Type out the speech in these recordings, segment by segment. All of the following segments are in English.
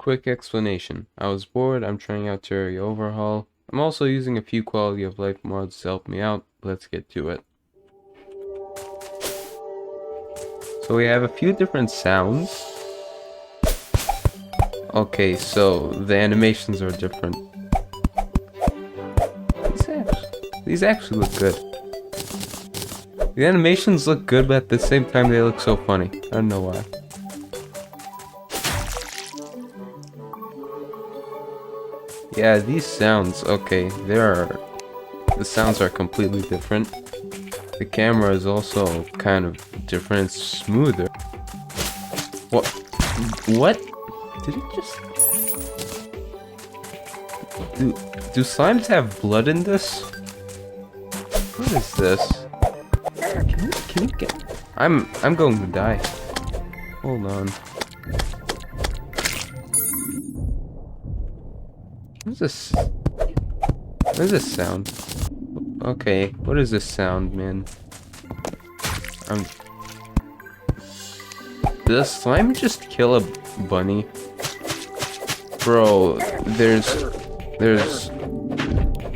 Quick explanation. I was bored, I'm trying out Terraria overhaul. I'm also using a few quality of life mods to help me out. Let's get to it. So we have a few different sounds. Okay, so the animations are different. These actually look good. The animations look good, but at the same time they look so funny. I don't know why. Yeah, these sounds, okay, the sounds are completely different. The camera is also kind of different, it's smoother. What? What? Did it just... Do slimes have blood in this? What is this? Can you get... I'm going to die. Hold on. What is this? What is this sound? Okay, what is this sound, man? Does slime just kill a bunny? Bro, there's...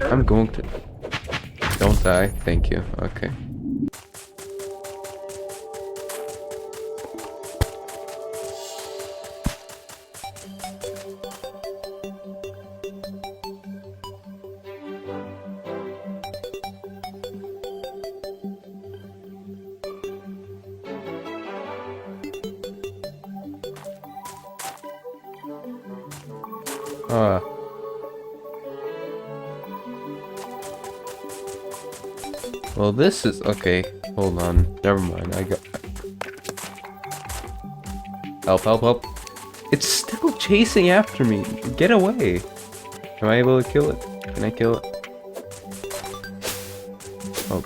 I'm going to... Don't die, thank you, okay. Well, this is okay. Hold on. Never mind. I got. Help! Help! Help! It's still chasing after me. Get away! Am I able to kill it? Can I kill it? Oh.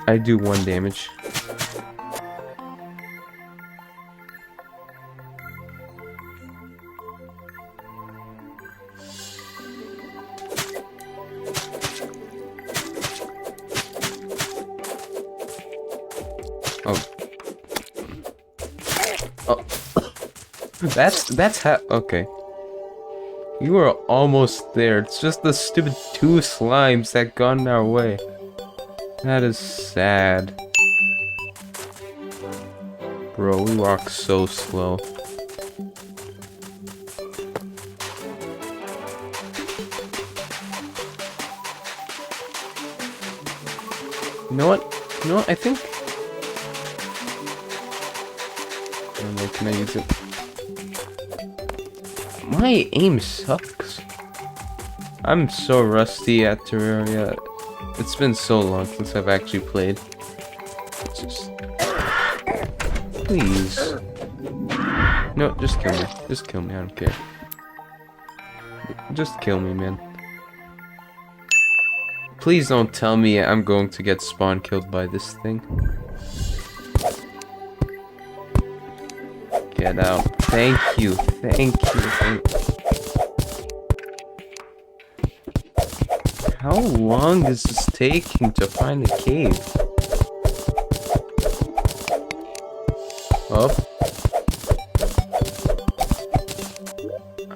I do 1 damage. Oh. Oh. That's how. Okay. You are almost there. It's just the stupid 2 slimes that got in our way. That is sad. Bro, we walk so slow. You know what? You know what? I think... I don't know, can I use it? My aim sucks. I'm so rusty at Terraria. It's been so long since I've actually played. Just... Please. No, just kill me. Just kill me, I don't care. Just kill me, man. Please don't tell me I'm going to get spawn killed by this thing. Get out. Thank you. Thank you. How long is this taking to find a cave? Oh.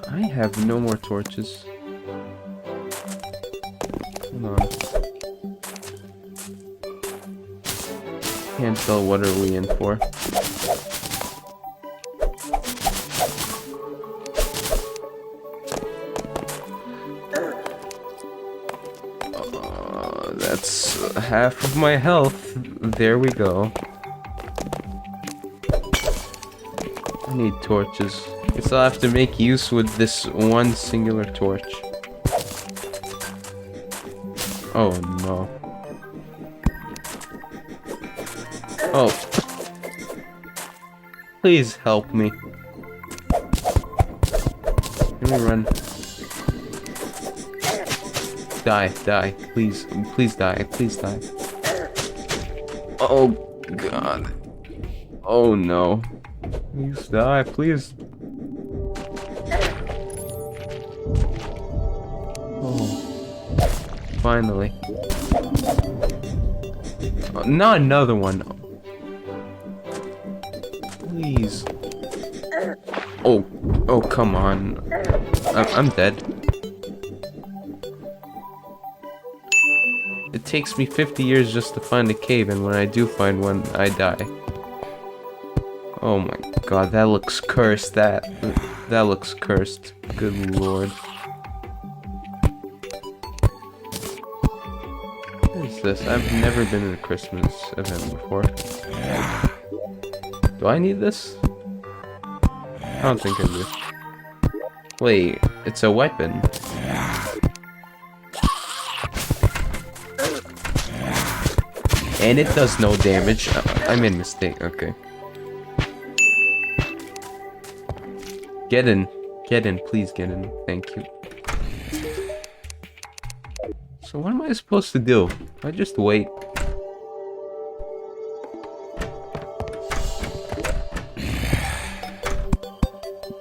I have no more torches. Hold on. Can't tell what are we in for. That's half of my health. There we go. I need torches. Guess I'll have to make use with this one singular torch. Oh no. Oh. Please help me. Let me run. Die, die. Please, please die. Please die. Oh god. Oh no. Please die, please. Oh. Finally. Oh, not another one. Please. Oh, oh, come on. I'm dead. It takes me 50 years just to find a cave, and when I do find one, I die. Oh my god, that looks cursed. That looks cursed. Good lord. What is this? I've never been in a Christmas event before. Do I need this? I don't think I do. Wait, it's a weapon. And it does no damage. I made a mistake, okay. Get in. Get in, please get in. Thank you. So what am I supposed to do? I just wait.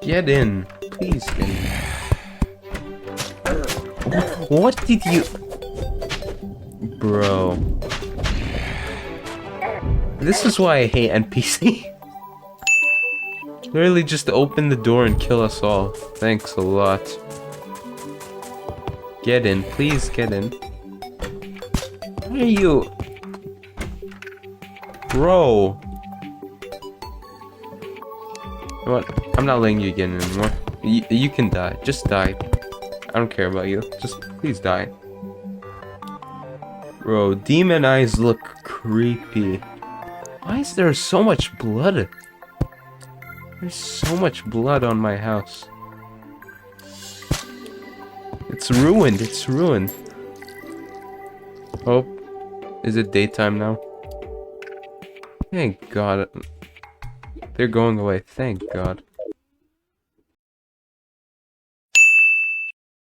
Get in. Please get in. What did you... Bro. This is why I hate NPC. Literally just open the door and kill us all. Thanks a lot. Get in. Please get in. Where are you? Bro. You know what? I'm not letting you get in anymore. You can die. Just die. I don't care about you. Just please die. Bro, demon eyes look creepy. Why is there so much blood? There's so much blood on my house. It's ruined. It's ruined. Oh, is it daytime now? Thank God. They're going away. Thank God.